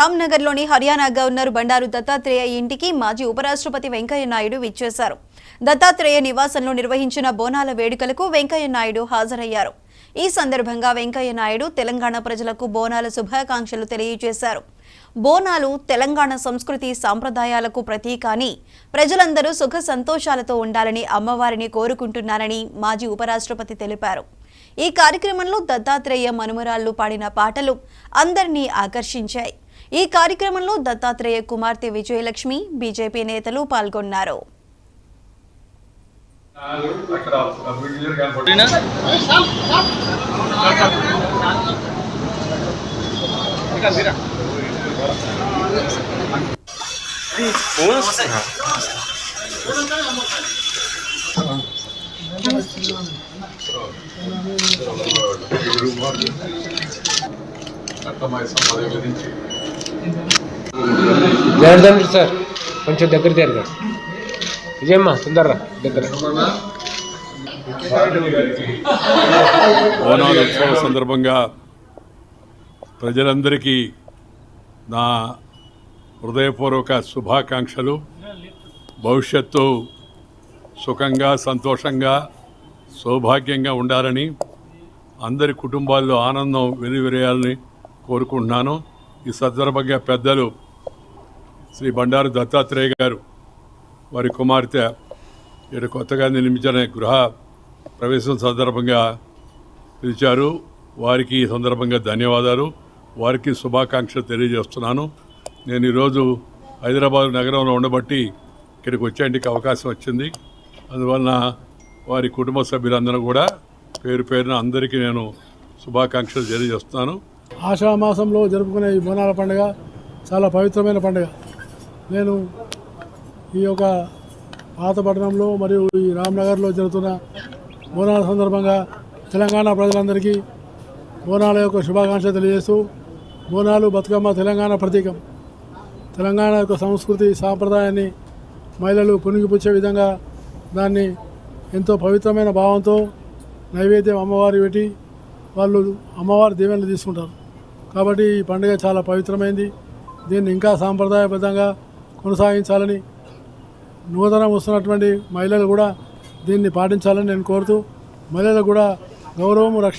రామ్నగర్లోని Haryana governor Bandaru Dattatreya ఇంటికి మాజీ ఉపరాష్ట్రపతి వెంకయ్య నాయుడు విచ్చేశారు. దత్తాత్రేయ నివాసంలో నిర్వహించిన బోనాల వేడుకలకు వెంకయ్య నాయుడు హాజరయ్యారు. ఈ సందర్భంగా వెంకయ్య నాయుడు తెలంగాణ ప్రజలకు బోనాల శుభాకాంక్షలు తెలియజేశారు. బోనాలు తెలంగాణ సంస్కృతి సాంప్రదాయాలకు ప్రతీక అని, ప్రజలందరూ సుఖ సంతోషాలతో ఉండాలని అమ్మవారిని కోరుకుంటున్నారని మాజీ ఉపరాష్ట్రపతి తెలిపారు. ఈ కార్యక్రమంలో దత్తాత్రేయ మనుమరాళ్లు పాడిన పాటలు అందరినీ ఆకర్షించాయి. ఈ కార్యక్రమంలో దత్తాత్రేయ కుమార్తె విజయలక్ష్మి, బీజేపీ నేతలు పాల్గొన్నారు. జనార్దన్ సార్ కొంచెం దగ్గర తిరగండి. విజయమ్మ తొందరరా దగ్గర. బోనాల ఉత్సవం సందర్భంగా ప్రజలందరికీ నా హృదయపూర్వక శుభాకాంక్షలు. భవిష్యత్తు సుఖంగా, సంతోషంగా, సౌభాగ్యంగా ఉండాలని, అందరి కుటుంబాల్లో ఆనందం వెలువరేయాలని కోరుకుంటున్నాను. ఈ సందర్భంగా పెద్దలు శ్రీ బండారు దత్తాత్రేయ గారు, వారి కుమార్తె ఇక్కడ కొత్తగా నిర్మించిన గృహ ప్రవేశం సందర్భంగా పిలిచారు. వారికి ఈ సందర్భంగా ధన్యవాదాలు, వారికి శుభాకాంక్షలు తెలియజేస్తున్నాను. నేను ఈరోజు హైదరాబాద్ నగరంలో ఉండబట్టి ఇక్కడికి వచ్చేందుకు అవకాశం వచ్చింది. అందువలన వారి కుటుంబ సభ్యులందరూ కూడా పేరు పేరున అందరికీ నేను శుభాకాంక్షలు తెలియజేస్తున్నాను. ఆషాఢమాసంలో జరుపుకునే ఈ బోనాల పండుగ చాలా పవిత్రమైన పండుగ. నేను ఈ యొక్క పాతపట్నంలో మరియు ఈ రామ్నగర్లో జరుగుతున్న బోనాల సందర్భంగా తెలంగాణ ప్రజలందరికీ బోనాల యొక్క శుభాకాంక్షలు తెలియజేస్తూ, బోనాలు బతుకమ్మ తెలంగాణ ప్రతీకం. తెలంగాణ యొక్క సంస్కృతి సాంప్రదాయాన్ని మహిళలు పుణిగిపుచ్చే విధంగా దాన్ని ఎంతో పవిత్రమైన భావంతో నైవేద్యం అమ్మవారి పెట్టి వాళ్ళు అమ్మవారి దీవెనలు తీసుకుంటారు. కాబట్టి ఈ పండుగ చాలా పవిత్రమైంది. దీన్ని ఇంకా సాంప్రదాయబద్ధంగా కొనసాగించాలని, నూతనం వస్తున్నటువంటి మహిళలు కూడా దీన్ని పాటించాలని నేను కోరుతూ, మహిళలకు కూడా గౌరవం, రక్షణ